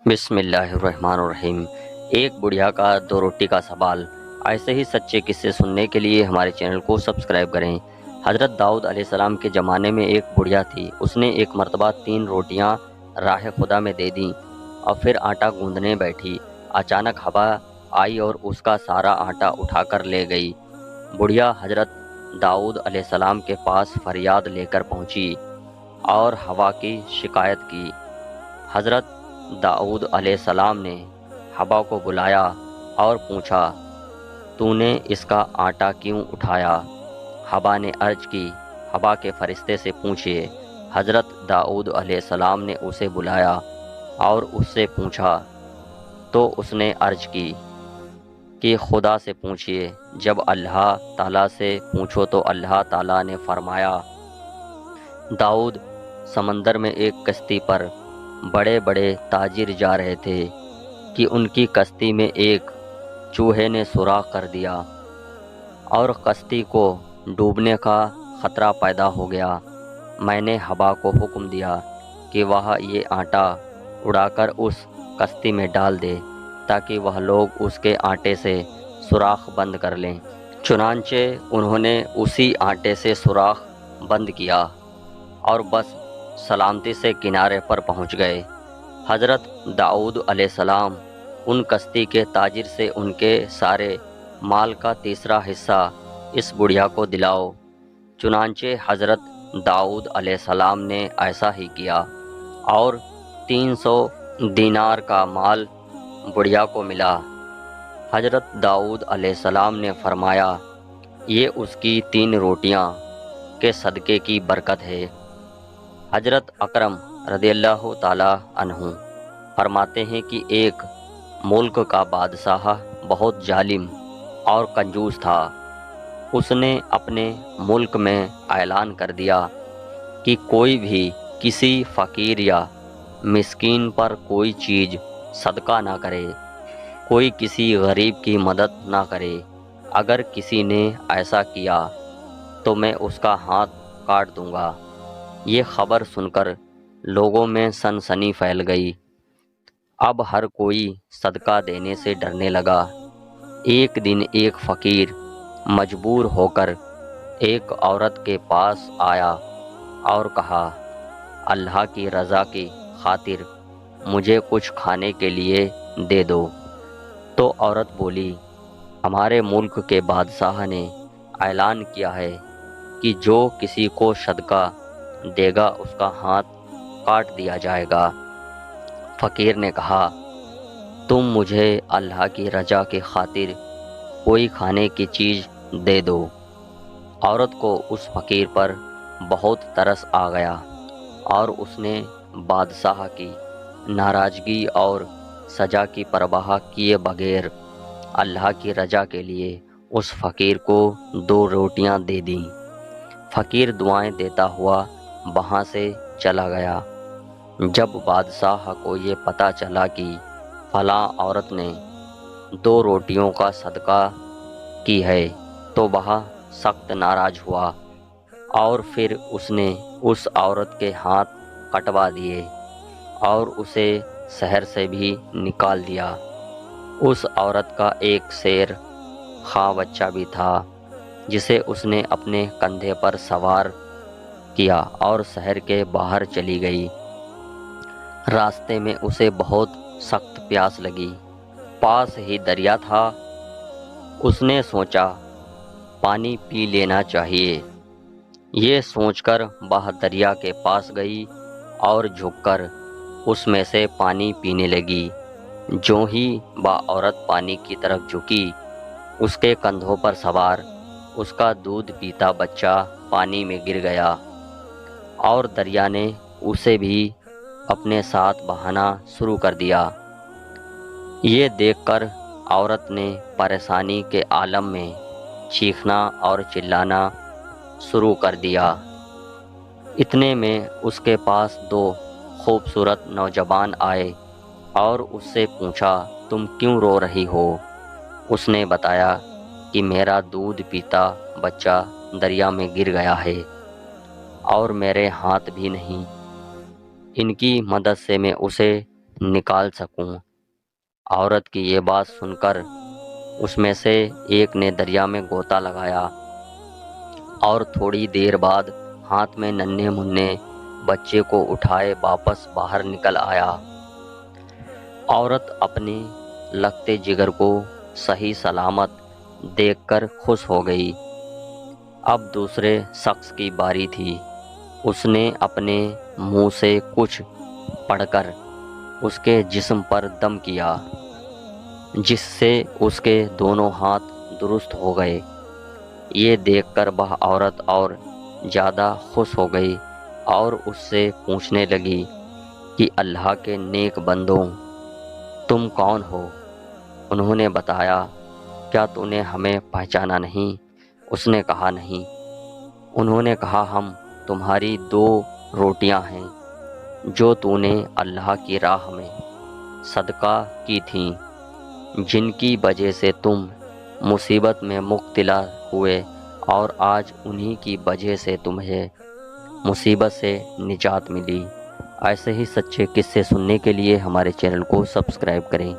بسم اللہ الرحمن الرحیم۔ ایک بڑھیا کا دو روٹی کا سوال۔ ایسے ہی سچے قصے سننے کے لیے ہمارے چینل کو سبسکرائب کریں۔ حضرت داؤد علیہ السلام کے زمانے میں ایک بڑھیا تھی۔ اس نے ایک مرتبہ 3 روٹیاں راہ خدا میں دے دیں اور پھر آٹا گوندنے بیٹھی۔ اچانک ہوا آئی اور اس کا سارا آٹا اٹھا کر لے گئی۔ بڑھیا حضرت داؤد علیہ السلام کے پاس فریاد لے کر پہنچی اور ہوا کی شکایت کی۔ حضرت داؤد علیہ السلام نے ہوا کو بلایا اور پوچھا، تو نے اس کا آٹا کیوں اٹھایا؟ ہوا نے عرض کی، ہوا کے فرشتے سے پوچھئے۔ حضرت داؤد علیہ السلام نے اسے بلایا اور اس سے پوچھا تو اس نے عرض کی کہ خدا سے پوچھئے۔ جب اللہ تعالیٰ سے پوچھو تو اللہ تعالیٰ نے فرمایا، داؤد، سمندر میں ایک کشتی پر بڑے بڑے تاجر جا رہے تھے کہ ان کی کشتی میں ایک چوہے نے سوراخ کر دیا اور کشتی کو ڈوبنے کا خطرہ پیدا ہو گیا۔ میں نے ہوا کو حکم دیا کہ وہ یہ آٹا اڑا کر اس کشتی میں ڈال دے تاکہ وہ لوگ اس کے آٹے سے سوراخ بند کر لیں۔ چنانچہ انہوں نے اسی آٹے سے سوراخ بند کیا اور بس سلامتی سے کنارے پر پہنچ گئے۔ حضرت داؤد علیہ السلام، ان کشتی کے تاجر سے ان کے سارے مال کا تیسرا حصہ اس بڑھیا کو دلاؤ۔ چنانچہ حضرت داؤد علیہ السلام نے ایسا ہی کیا اور 300 دینار کا مال بڑھیا کو ملا۔ حضرت داؤد علیہ السلام نے فرمایا، یہ اس کی 3 روٹیاں کے صدقے کی برکت ہے۔ حضرت اکرم رضی اللہ تعالی عنہ فرماتے ہیں کہ ایک ملک کا بادشاہ بہت ظالم اور کنجوس تھا۔ اس نے اپنے ملک میں اعلان کر دیا کہ کوئی بھی کسی فقیر یا مسکین پر کوئی چیز صدقہ نہ کرے، کوئی کسی غریب کی مدد نہ کرے۔ اگر کسی نے ایسا کیا تو میں اس کا ہاتھ کاٹ دوں گا۔ یہ خبر سن کر لوگوں میں سنسنی پھیل گئی۔ اب ہر کوئی صدقہ دینے سے ڈرنے لگا۔ ایک دن ایک فقیر مجبور ہو کر ایک عورت کے پاس آیا اور کہا، اللہ کی رضا کی خاطر مجھے کچھ کھانے کے لیے دے دو۔ تو عورت بولی، ہمارے ملک کے بادشاہ نے اعلان کیا ہے کہ جو کسی کو صدقہ دے گا اس کا ہاتھ کاٹ دیا جائے گا۔ فقیر نے کہا، تم مجھے اللہ کی رضا کی خاطر کوئی کھانے کی چیز دے دو۔ عورت کو اس فقیر پر بہت ترس آ گیا اور اس نے بادشاہ کی ناراضگی اور سزا کی پرواہ کیے بغیر اللہ کی رضا کے لیے اس فقیر کو 2 روٹیاں دے دیں۔ فقیر دعائیں دیتا ہوا وہاں سے چلا گیا۔ جب بادشاہ کو یہ پتہ چلا کہ فلاں عورت نے 2 روٹیوں کا صدقہ کی ہے تو وہ سخت ناراض ہوا اور پھر اس نے اس عورت کے ہاتھ کٹوا دیے اور اسے شہر سے بھی نکال دیا۔ اس عورت کا ایک شیر خواہ بچہ بھی تھا جسے اس نے اپنے کندھے پر سوار کیا اور شہر کے باہر چلی گئی۔ راستے میں اسے بہت سخت پیاس لگی۔ پاس ہی دریا تھا۔ اس نے سوچا پانی پی لینا چاہیے۔ یہ سوچ کر وہ دریا کے پاس گئی اور جھک کر اس میں سے پانی پینے لگی۔ جو ہی وہ عورت پانی کی طرف جھکی، اس کے کندھوں پر سوار اس کا دودھ پیتا بچہ پانی میں گر گیا اور دریا نے اسے بھی اپنے ساتھ بہانا شروع کر دیا۔ یہ دیکھ کر عورت نے پریشانی کے عالم میں چیخنا اور چلانا شروع کر دیا۔ اتنے میں اس کے پاس 2 خوبصورت نوجوان آئے اور اس سے پوچھا، تم کیوں رو رہی ہو؟ اس نے بتایا کہ میرا دودھ پیتا بچہ دریا میں گر گیا ہے اور میرے ہاتھ بھی نہیں۔ ان کی مدد سے میں اسے نکال سکوں۔ عورت کی یہ بات سن کر اس میں سے ایک نے دریا میں غوطہ لگایا اور تھوڑی دیر بعد ہاتھ میں ننھے منھے بچے کو اٹھائے واپس باہر نکل آیا۔ عورت اپنے لگتے جگر کو صحیح سلامت دیکھ کر خوش ہو گئی۔ اب دوسرے شخص کی باری تھی۔ اس نے اپنے منہ سے کچھ پڑھ کر اس کے جسم پر دم کیا، جس سے اس کے دونوں ہاتھ درست ہو گئے۔ یہ دیکھ کر وہ عورت اور زیادہ خوش ہو گئی اور اس سے پوچھنے لگی کہ اللہ کے نیک بندوں، تم کون ہو؟ انہوں نے بتایا، کیا تو نے ہمیں پہچانا نہیں؟ اس نے کہا نہیں۔ انہوں نے کہا، ہم تمہاری 2 روٹیاں ہیں جو تو نے اللہ کی راہ میں صدقہ کی تھیں، جن کی وجہ سے تم مصیبت میں مبتلا ہوئے، اور آج انہی کی وجہ سے تمہیں مصیبت سے نجات ملی۔ ایسے ہی سچے قصے سننے کے لیے ہمارے چینل کو سبسکرائب کریں۔